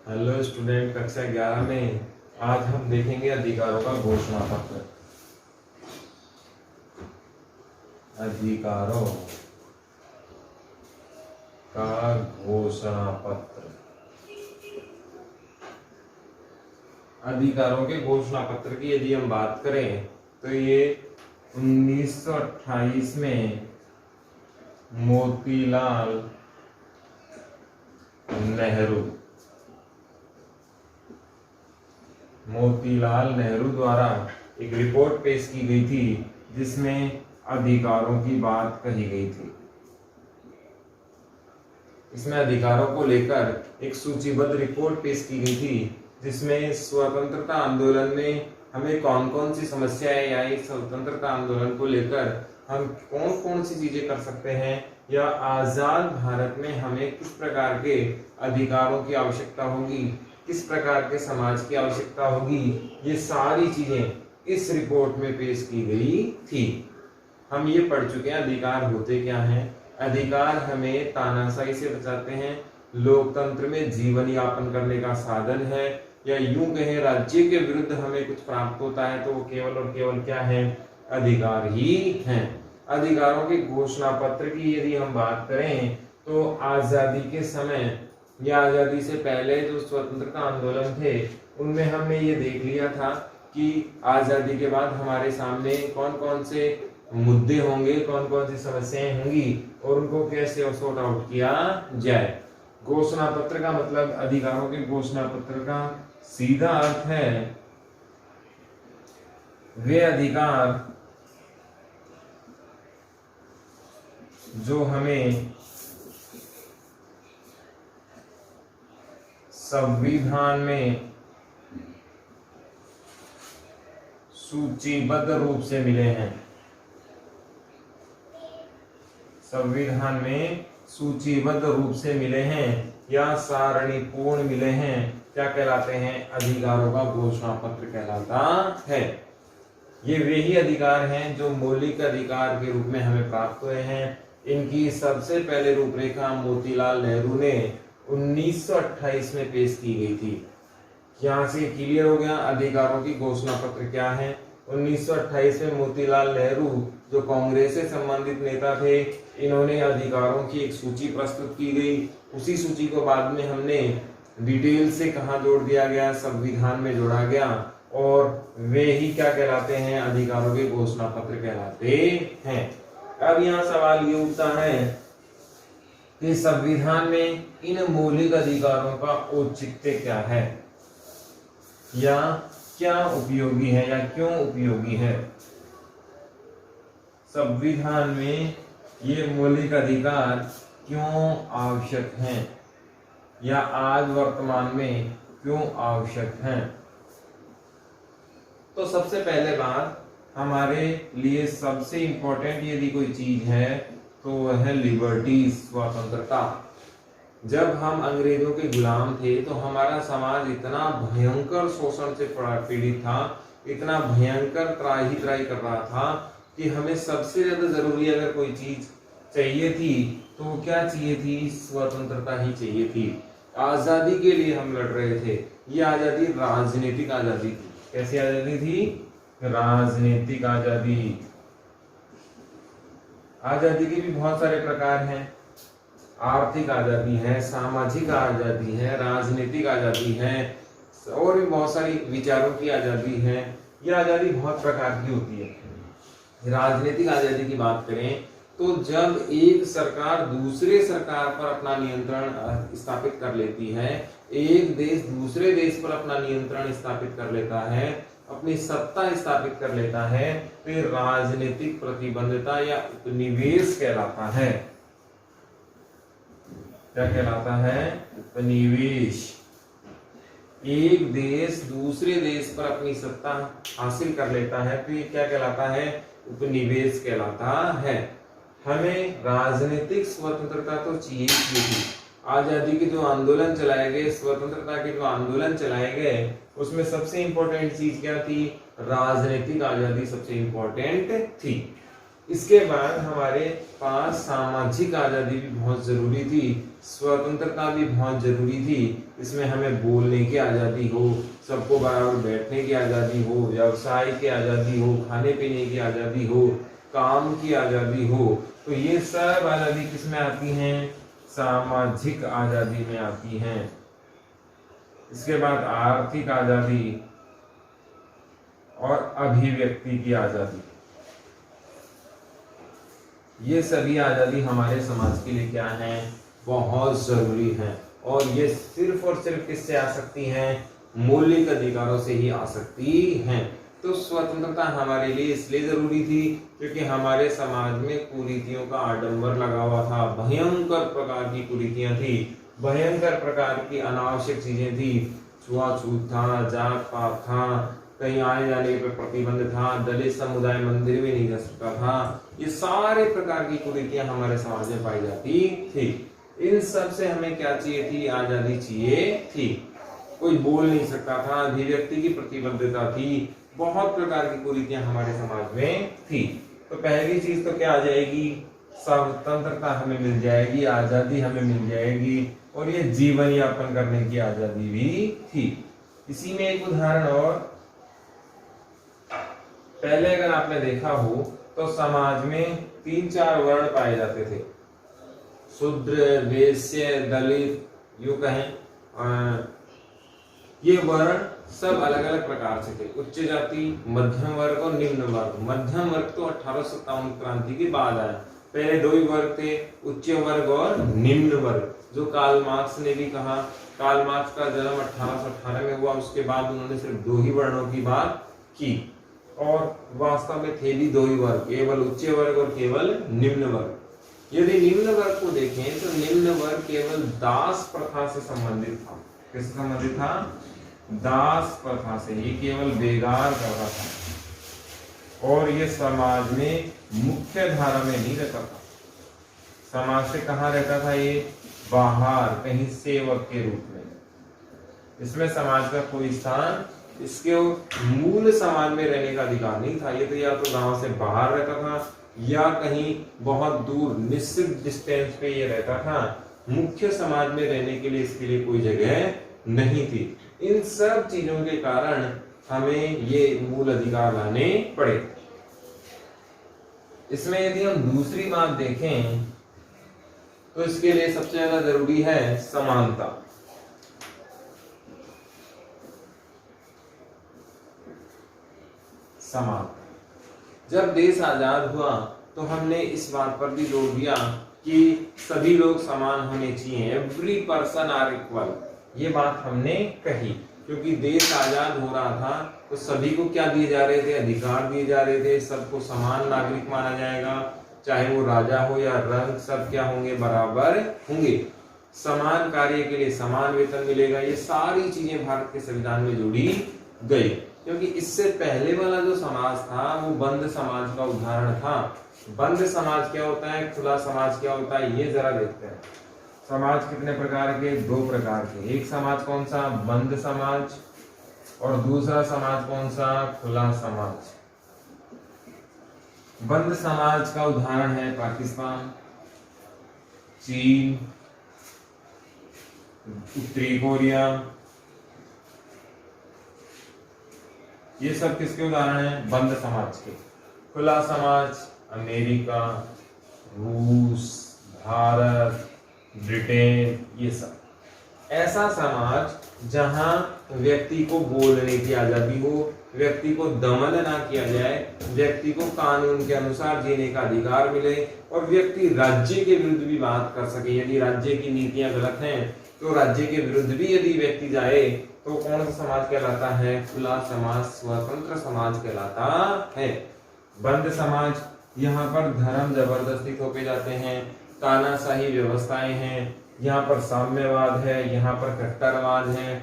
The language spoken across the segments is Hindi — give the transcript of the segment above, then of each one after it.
हेलो स्टूडेंट, कक्षा 11 में आज हम देखेंगे अधिकारों का घोषणा पत्र। अधिकारों का घोषणा पत्र। अधिकारों के घोषणा पत्र की यदि हम बात करें तो ये 1928 में मोतीलाल नेहरू द्वारा एक रिपोर्ट पेश की गई थी जिसमें अधिकारों की बात कही गई थी। इसमें अधिकारों को लेकर एक सूचीबद्ध रिपोर्ट पेश की गई थी जिसमें स्वतंत्रता आंदोलन में हमें कौन कौन सी समस्याएं आई, स्वतंत्रता आंदोलन को लेकर हम कौन कौन सी चीजें कर सकते हैं या आजाद भारत में हमें किस प्रकार के अधिकारों की आवश्यकता होगी, किस प्रकार के समाज की आवश्यकता होगी, ये सारी चीजें इस रिपोर्ट में पेश की गई थी। हम ये पढ़ चुके हैं अधिकार होते क्या हैं। अधिकार हमें तानाशाही से बचाते हैं, लोकतंत्र में जीवन यापन करने का साधन है, या यूं कहें राज्य के विरुद्ध हमें कुछ प्राप्त होता है तो वो केवल और केवल क्या है, अधिकार ही हैं। अधिकारों के घोषणा पत्र की यदि हम बात करें तो आजादी के समय या आजादी से पहले जो स्वतंत्रता आंदोलन थे उनमें हमने ये देख लिया था कि आजादी के बाद हमारे सामने कौन कौन से मुद्दे होंगे, कौन कौन सी समस्याएं होंगी और उनको कैसे सॉर्ट आउट किया जाए। घोषणा पत्र का मतलब, अधिकारों के घोषणा पत्र का सीधा अर्थ है वे अधिकार जो हमें संविधान में सूचीबद्ध रूप से मिले हैं। संविधान में सूचीबद्ध रूप से मिले हैं या सारणीपूर्ण मिले हैं, क्या कहलाते हैं, अधिकारों का घोषणा पत्र कहलाता है। ये वे ही अधिकार हैं जो मौलिक अधिकार के रूप में हमें प्राप्त हुए हैं। इनकी सबसे पहले रूपरेखा मोतीलाल नेहरू ने 1928 में पेश की गई थी। यहाँ से क्लियर हो गया अधिकारों की घोषणा पत्र क्या है। 1928 में मोतीलाल नेहरू जो कांग्रेस से संबंधित नेता थे, इन्होंने अधिकारों की एक सूची प्रस्तुत की गई। उसी सूची को बाद में हमने डिटेल से कहाँ जोड़ दिया गया, संविधान में जोड़ा गया, और वे ही क्या कहलाते हैं, अधिकारों के घोषणा पत्र कहलाते हैं। अब यहाँ सवाल ये उठता है कि संविधान में इन मौलिक अधिकारों का औचित्य क्या है या क्या उपयोगी है या क्यों उपयोगी है। संविधान में ये मौलिक अधिकार क्यों आवश्यक हैं या आज वर्तमान में क्यों आवश्यक हैं। तो सबसे पहले बात, हमारे लिए सबसे इंपॉर्टेंट यदि कोई चीज है तो वह है लिबर्टी, स्वतंत्रता। जब हम अंग्रेजों के गुलाम थे तो हमारा समाज इतना भयंकर शोषण से पीड़ित था, इतना भयंकर त्राही त्राही कर रहा था कि हमें सबसे ज्यादा जरूरी अगर कोई चीज चाहिए थी तो क्या चाहिए थी, स्वतंत्रता ही चाहिए थी। आजादी के लिए हम लड़ रहे थे। ये आजादी राजनीतिक आजादी थी। कैसी आजादी थी, राजनीतिक आजादी। आजादी के भी बहुत सारे प्रकार हैं। आर्थिक आजादी है, सामाजिक आजादी है, राजनीतिक आजादी है, और भी बहुत सारी विचारों की आजादी है। यह आजादी बहुत प्रकार की होती है। राजनीतिक आजादी की बात करें तो जब एक सरकार दूसरे सरकार पर अपना नियंत्रण स्थापित कर लेती है, एक देश दूसरे देश पर अपना नियंत्रण स्थापित कर लेता है, अपनी सत्ता स्थापित कर लेता है, तो ये राजनीतिक प्रतिबद्धता या उपनिवेश कहलाता है। क्या कहलाता है, उपनिवेश। एक देश दूसरे देश पर अपनी सत्ता हासिल कर लेता है तो ये क्या कहलाता है, उपनिवेश कहलाता है। हमें राजनीतिक स्वतंत्रता तो चाहिए थी। आजादी के जो आंदोलन चलाए गए, स्वतंत्रता के जो आंदोलन चलाए गए, उसमें सबसे इंपॉर्टेंट चीज क्या थी, राजनीतिक आजादी सबसे इंपॉर्टेंट थी। इसके बाद हमारे पास सामाजिक आजादी भी बहुत जरूरी थी। स्वतंत्रता भी बहुत जरूरी थी। इसमें हमें बोलने की आज़ादी हो, सबको बराबर बैठने की आज़ादी हो, व्यवसाय की आज़ादी हो, खाने पीने की आज़ादी हो, काम की आज़ादी हो। तो ये सब आज़ादी किस में आती हैं? सामाजिक आज़ादी में आती हैं। इसके बाद आर्थिक आज़ादी और अभिव्यक्ति की आज़ादी। ये सभी आज़ादी हमारे समाज के लिए क्या है? बहुत जरूरी है। और ये सिर्फ और सिर्फ किससे आ सकती हैं? मौलिक अधिकारों से ही आ सकती हैं। तो स्वतंत्रता हमारे लिए इसलिए जरूरी थी क्योंकि हमारे समाज में कुरीतियों का आडंबर लगा हुआ था। भयंकर प्रकार की कुरीतियां थी, भयंकर प्रकार की अनावश्यक चीजें थी। छुआछूत था, जात पात था, कहीं आने जाने पर प्रतिबंध था, दलित समुदाय मंदिर भी नहीं जा सकता था। ये सारे प्रकार की कुरीतियां हमारे समाज में पाई जाती थी। इन सब से हमें क्या चाहिए थी? आजादी चाहिए थी। कोई बोल नहीं सकता था, अभिव्यक्ति की प्रतिबद्धता थी, बहुत प्रकार की कुरीतियां हमारे समाज में थी। तो पहली चीज तो क्या आ जाएगी? स्वतंत्रता हमें मिल जाएगी, आजादी हमें मिल जाएगी, और ये जीवन यापन करने की आजादी भी थी। इसी में एक उदाहरण और, पहले अगर आपने देखा हो तो समाज में 3-4 वर्ण पाए जाते थे। शूद्र, वैश्य, दलित, यूं कहें, ये वर्ण सब अलग अलग प्रकार से थे। उच्च जाति, मध्यम वर्ग और निम्न वर्ग। मध्यम वर्ग तो 1857 क्रांति के बाद आया। पहले 2 ही वर्ग थे, उच्च वर्ग और निम्न वर्ग, जो कार्ल मार्क्स ने भी कहा। कार्ल मार्क्स का जन्म 1818 में हुआ, उसके बाद उन्होंने सिर्फ 2 ही वर्णों की बात की। और वास्तव में थे भी 2 ही वर्ग, केवल उच्च वर्ग और केवल निम्न वर्ग। यदि निम्न वर्ग को देखें तो निम्न वर्ग केवल दास प्रथा से संबंधित था। किससे संबंधित था? दास प्रथा से। ये केवल बेगार करता था और ये समाज में मुख्य धारा में नहीं रहता था। समाज से कहाँ रहता था? ये बाहर कहीं सेवक के रूप में। इसमें समाज का कोई स्थान, इसके मूल समाज में रहने का अधिकार नहीं था। ये तो या तो गांव से बाहर रहता था या कहीं बहुत दूर निश्चित डिस्टेंस पे ये रहता था। मुख्य समाज में रहने के लिए इसके लिए कोई जगह नहीं थी। इन सब चीजों के कारण हमें ये मूल अधिकार लाने पड़े। इसमें यदि हम दूसरी बात देखें तो इसके लिए सबसे ज्यादा जरूरी है समानता। समानता। जब देश आजाद हुआ तो हमने इस बात पर भी जोर दिया कि सभी लोग समान होने चाहिए, एवरी पर्सन आर इक्वल। ये बात हमने कही क्योंकि देश आजाद हो रहा था तो सभी को क्या दिए जा रहे थे? अधिकार दिए जा रहे थे। सबको समान नागरिक माना जाएगा, चाहे वो राजा हो या रंग, सब क्या होंगे? बराबर होंगे। समान कार्य के लिए समान वेतन मिलेगा। ये सारी चीजें भारत के संविधान में जोड़ी गई। क्योंकि इससे पहले वाला जो समाज था वो बंद समाज का उदाहरण था। बंद समाज क्या होता है, खुला समाज क्या होता है, ये जरा देखते हैं। समाज कितने प्रकार के? 2 प्रकार के। एक समाज कौन सा? बंद समाज। और दूसरा समाज कौन सा? खुला समाज। बंद समाज का उदाहरण है पाकिस्तान, चीन, उत्तरी कोरिया। ये सब किसके उदाहरण हैं? बंद समाज के। खुला समाज अमेरिका, रूस, भारत, ब्रिटेन, ये सब। ऐसा समाज जहां व्यक्ति को बोलने की आजादी हो, व्यक्ति को दमन ना किया जाए, व्यक्ति को कानून के अनुसार जीने का अधिकार मिले और व्यक्ति राज्य के विरुद्ध भी बात कर सके। यदि राज्य की नीतियां गलत हैं तो राज्य के विरुद्ध भी यदि व्यक्ति जाए तो कौन सा समाज कहलाता है? खुला समाज, स्वतंत्र समाज कहलाता है। बंद समाज, यहाँ पर धर्म जबरदस्ती थोपे जाते हैं, तानाशाही व्यवस्थाएं हैं, यहाँ पर साम्यवाद है, यहाँ पर कट्टरवाद है।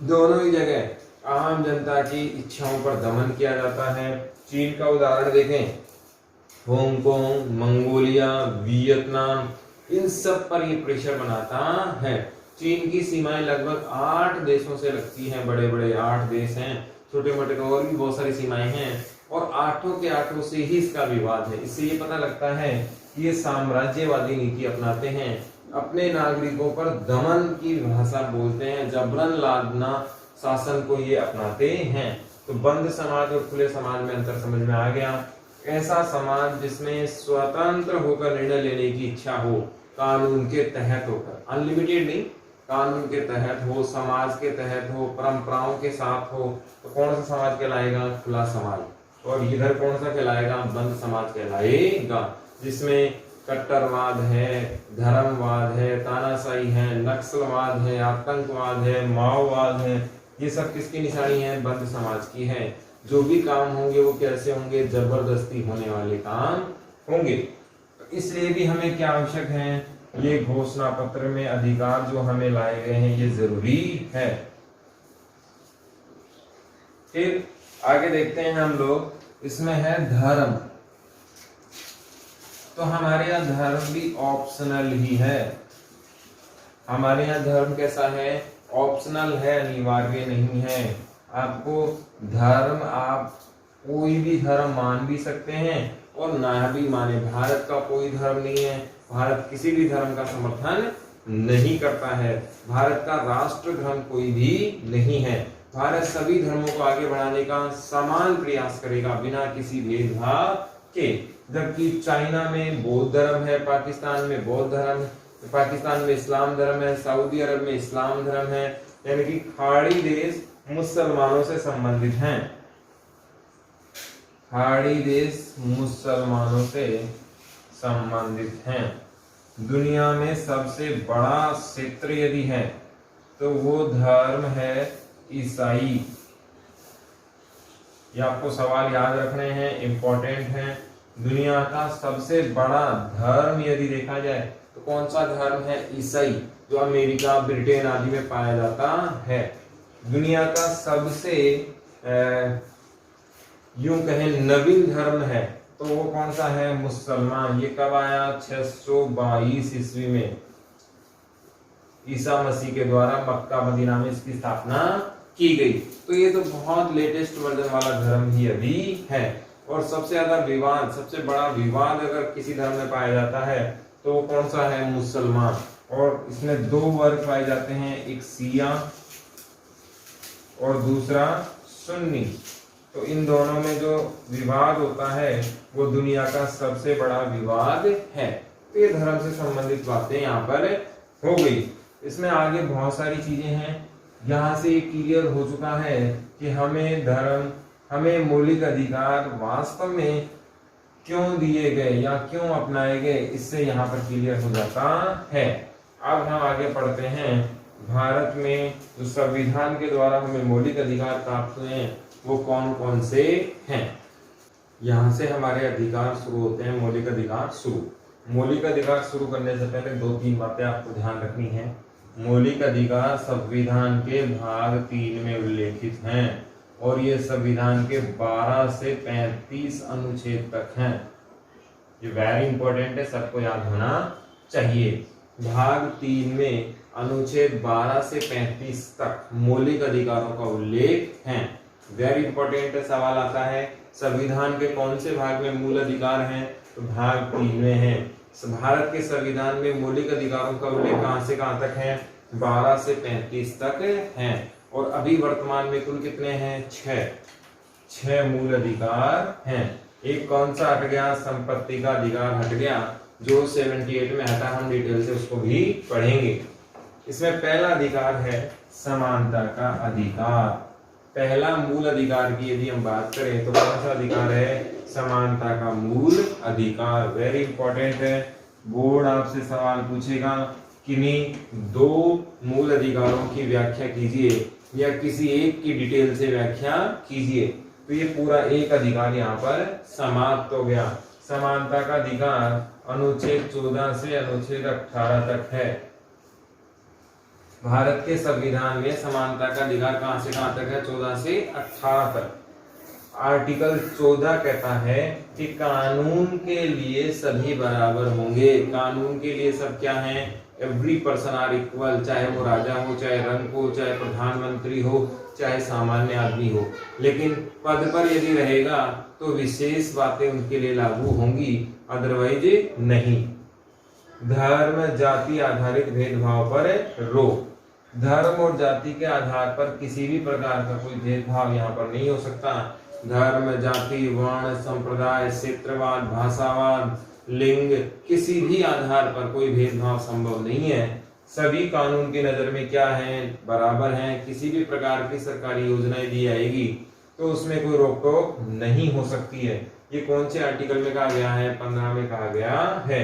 दोनों ही जगह आम जनता की इच्छाओं पर दमन किया जाता है। चीन का उदाहरण देखें, हांगकांग, मंगोलिया, वियतनाम, इन सब पर ये प्रेशर बनाता है। चीन की सीमाएं लगभग 8 देशों से लगती हैं। बड़े बड़े 8 देश हैं, छोटे मोटे तो और भी बहुत सारी सीमाएं हैं और 8 के 8 से ही इसका विवाद है। इससे ये पता लगता है कि ये साम्राज्यवादी नीति अपनाते हैं। अपने नागरिकों पर दमन की भाषा बोलते हैं, जबरन लादना शासन को ये अपनाते हैं। तो बंद समाज और खुले समाज में अंतर समझ में आ गया। ऐसा समाज जिसमें स्वतंत्र होकर निर्णय लेने की इच्छा हो, कानून के तहत होकर, अनलिमिटेड नहीं, कानून के तहत हो, समाज के तहत हो, परंपराओं के साथ हो, तो कौन सा समाज कहलाएगा? खुला समाज। और इधर कौन सा कहलाएगा? बंद समाज कहलाएगा, जिसमें कट्टरवाद है, धर्मवाद है, तानाशाही है, नक्सलवाद है, आतंकवाद है, माओवाद है। ये सब किसकी निशानी है? बंद समाज की है। जो भी काम होंगे वो कैसे होंगे? जबरदस्ती होने वाले काम होंगे। तो इसलिए भी हमें क्या आवश्यक है? ये घोषणा पत्र में अधिकार जो हमें लाए गए हैं ये जरूरी है। फिर आगे देखते हैं हम लोग, इसमें है धर्म। तो हमारे यहाँ धर्म भी ऑप्शनल ही है। हमारे यहाँ धर्म कैसा है? ऑप्शनल है, अनिवार्य नहीं है। आपको धर्म, आप कोई भी धर्म मान भी सकते हैं और ना भी माने। भारत का कोई धर्म नहीं है, भारत किसी भी धर्म का समर्थन नहीं करता है, भारत का राष्ट्र धर्म कोई भी नहीं है। भारत सभी धर्मों को आगे बढ़ाने का समान प्रयास करेगा बिना किसी भेदभाव के। जबकि चाइना में बौद्ध धर्म है, पाकिस्तान में बौद्ध धर्म है, पाकिस्तान में इस्लाम धर्म है, सऊदी अरब में इस्लाम धर्म है, यानी कि खाड़ी देश मुसलमानों से संबंधित हैं। खाड़ी देश मुसलमानों से संबंधित हैं। दुनिया में सबसे बड़ा क्षेत्र यदि है तो वो धर्म है ईसाई। ये आपको सवाल याद रखने हैं, इंपॉर्टेंट हैं। दुनिया का सबसे बड़ा धर्म यदि देखा जाए तो कौन सा धर्म है? ईसाई, जो अमेरिका, ब्रिटेन आदि में पाया जाता है। दुनिया का सबसे यूं कहें नवीन धर्म है तो वो कौन सा है? मुसलमान। ये कब आया? 622 ईस्वी में ईसा मसीह के द्वारा मक्का मदीना में इसकी स्थापना की गई। तो ये तो बहुत लेटेस्ट वर्जन वाला धर्म ही अभी है। और सबसे ज्यादा विवाद, सबसे बड़ा विवाद अगर किसी धर्म में पाया जाता है तो वो कौन सा है? मुसलमान। और इसमें दो वर्ग पाए जाते हैं, एक शिया और दूसरा सुन्नी। तो इन दोनों में जो विवाद होता है वो दुनिया का सबसे बड़ा विवाद है। तो ये धर्म से संबंधित बातें यहाँ पर हो गई। इसमें आगे बहुत सारी चीजें हैं। यहाँ से क्लियर हो चुका है कि हमें धर्म, हमें मौलिक अधिकार वास्तव में क्यों दिए गए या क्यों अपनाए गए, इससे यहाँ पर क्लियर हो जाता है। अब हम आगे पढ़ते हैं। भारत में जो संविधान के द्वारा हमें मौलिक अधिकार प्राप्त हुए हैं वो कौन कौन से हैं? यहाँ से हमारे अधिकार शुरू होते हैं, मौलिक अधिकार शुरू। मौलिक अधिकार शुरू करने से पहले दो तीन बातें आपको ध्यान रखनी है। मौलिक अधिकार संविधान के भाग 3 में उल्लेखित हैं और ये संविधान के 12 से 35 अनुच्छेद तक हैं। ये वेरी इंपॉर्टेंट है, सबको याद होना चाहिए। भाग 3 में अनुच्छेद 12 से 35 तक मौलिक अधिकारों का उल्लेख है। वेरी इंपॉर्टेंट है, सवाल आता है संविधान के कौन से भाग में मूल अधिकार हैं? तो भाग 3 में है। भारत के संविधान में मौलिक अधिकारों का उल्लेख कहां से कहां तक है? 12 से 35 तक है। और अभी वर्तमान में कुल कितने हैं? 6 मूल अधिकार हैं। एक कौन सा हट गया? संपत्ति का अधिकार हट गया, जो 78 में हटा। हम डिटेल से उसको भी पढ़ेंगे। इसमें पहला अधिकार है समानता का अधिकार। पहला मूल अधिकार की यदि हम बात करें तो कौन सा अधिकार है? समानता का मूल अधिकार। वेरी इंपॉर्टेंट है, बोर्ड आपसे सवाल पूछेगा किन्हीं दो मूल अधिकारों की व्याख्या कीजिए या किसी एक की डिटेल से व्याख्या कीजिए। तो ये पूरा एक अधिकार यहाँ पर समाप्त हो गया। समानता का अधिकार अनुच्छेद 14 से अनुच्छेद 18 तक है। भारत के संविधान में समानता का अधिकार कहां से कहां तक है? 14 से 18 तक। आर्टिकल 14 कहता है कि कानून के लिए सभी बराबर होंगे। कानून के लिए सब क्या है? एवरी पर्सन आर इक्वल, चाहे वो राजा हो, चाहे रंक हो, चाहे प्रधानमंत्री हो, चाहे सामान्य आदमी हो। लेकिन पद पर यदि रहेगा तो विशेष बातें उनके लिए लागू होंगी, अदरवाइज नहीं। धर्म जाति आधारित भेदभाव पर रोक। धर्म और जाति के आधार पर किसी भी प्रकार का कोई भेदभाव यहाँ पर नहीं हो सकता। धर्म, जाति, वर्ण, संप्रदाय, क्षेत्रवाद, भाषावाद, लिंग, किसी भी आधार पर कोई भेदभाव संभव नहीं है। सभी कानून की नजर में क्या है, बराबर हैं। किसी भी प्रकार की सरकारी योजनाएं दी जाएगी तो उसमें कोई रोक टोक नहीं हो सकती है। ये कौन से आर्टिकल में कहा गया है, 15 में कहा गया है।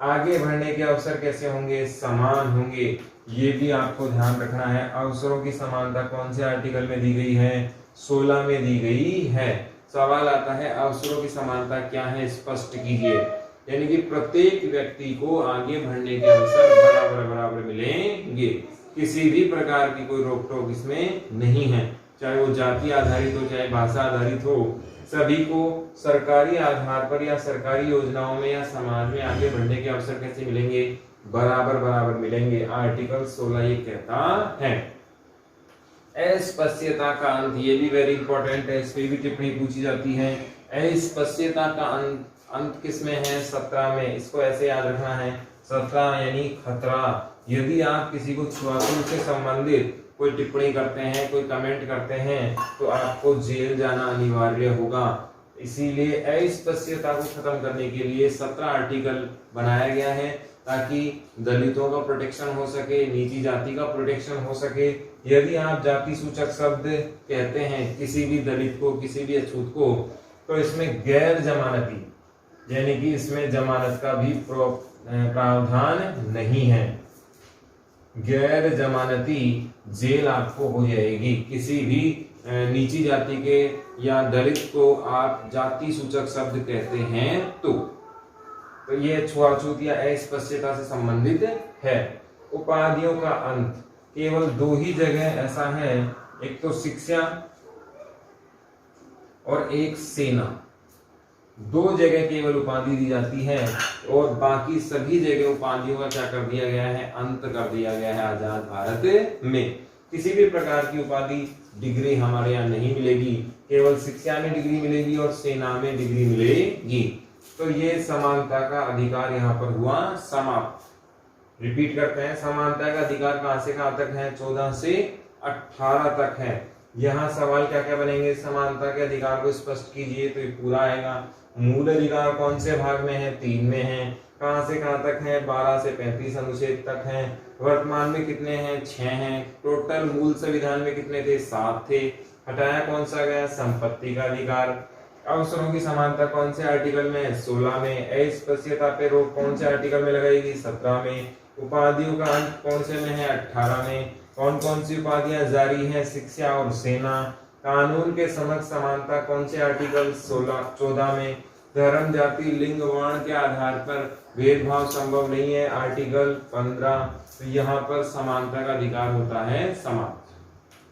आगे बढ़ने के अवसर कैसे होंगे, समान होंगे। ये भी आपको ध्यान रखना है। अवसरों की समानता कौन से आर्टिकल में दी गई है, 16 में दी गई है। सवाल आता है अवसरों की समानता क्या है, स्पष्ट कीजिए। यानी कि प्रत्येक व्यक्ति को आगे बढ़ने के अवसर बराबर बराबर मिलेंगे। किसी भी प्रकार की कोई रोक टोक इसमें नहीं है, चाहे वो जाति आधारित हो चाहे भाषा आधारित हो। सभी को सरकारी आधार पर या सरकारी योजनाओं में या समाज में आगे बढ़ने के अवसर कैसे मिलेंगे, बराबर बराबर मिलेंगे। आर्टिकल 16 ये कहता है। अस्पृश्यता का अंत, ये भी वेरी इंपॉर्टेंट है, इस पे भी टिप्पणी पूछी जाती है। अस्पृश्यता का अंत किसमें है, 17 में। इसको ऐसे याद रखना है, 17 यानी खतरा। यदि आप किसी को छुआछूत से संबंधित कोई टिप्पणी करते हैं, कोई कमेंट करते हैं, तो आपको जेल जाना अनिवार्य होगा। इसीलिए अस्पृश्यता को खत्म करने के लिए 17 आर्टिकल बनाया गया है, ताकि दलितों का प्रोटेक्शन हो सके, नीची जाति का प्रोटेक्शन हो सके। यदि आप जाति सूचक शब्द कहते हैं किसी भी दलित को, किसी भी अछूत को, तो इसमें गैर जमानती यानी कि इसमें जमानत का भी प्रावधान नहीं है। गैर जमानती जेल आपको हो जाएगी। किसी भी नीची जाति के या दलित को आप जाति सूचक शब्द कहते हैं तो ये छुआछूत या अस्पृश्यता से संबंधित है। उपाधियों का अंत केवल 2 ही जगह ऐसा है, एक तो शिक्षा और एक सेना। 2 जगह केवल उपाधि दी जाती है और बाकी सभी जगह उपाधियों का क्या कर दिया गया है, अंत कर दिया गया है आजाद भारत में। किसी भी प्रकार की उपाधि, डिग्री हमारे यहाँ नहीं मिलेगी। केवल शिक्षा में डिग्री मिलेगी और सेना में डिग्री मिलेगी। तो ये समानता का अधिकार यहाँ पर हुआ समाप्त। रिपीट करते हैं, समानता का अधिकार कहां से कहां तक है, 14 से 18 तक है। यहाँ सवाल क्या क्या बनेंगे, समानता के अधिकार को स्पष्ट कीजिए, तो ये पूरा आएगा। मूल अधिकार कौन से भाग में है, 3 में है। कहां से कहां तक है, 12 से 35 अनुच्छेद तक है। वर्तमान में कितने हैं, 6 हैं। टोटल मूल संविधान में कितने थे, 7 थे। हटाया कौन सा गया, संपत्ति का अधिकार। अवसरों की समानता कौन से आर्टिकल में, 16 में। अस्पृश्यता पे रोक कौन से आर्टिकल में लगाएगी, 17 में। उपाधियों का अंत कौन से में है, 18 में। कौन कौन सी उपाधियां जारी हैं, शिक्षा और सेना। कानून के समक्ष समानता कौन से आर्टिकल, 14 में। धर्म, जाति, लिंग, वर्ण के आधार पर भेदभाव संभव नहीं है, आर्टिकल 15। तो यहाँ पर समानता का अधिकार होता है समाप्त।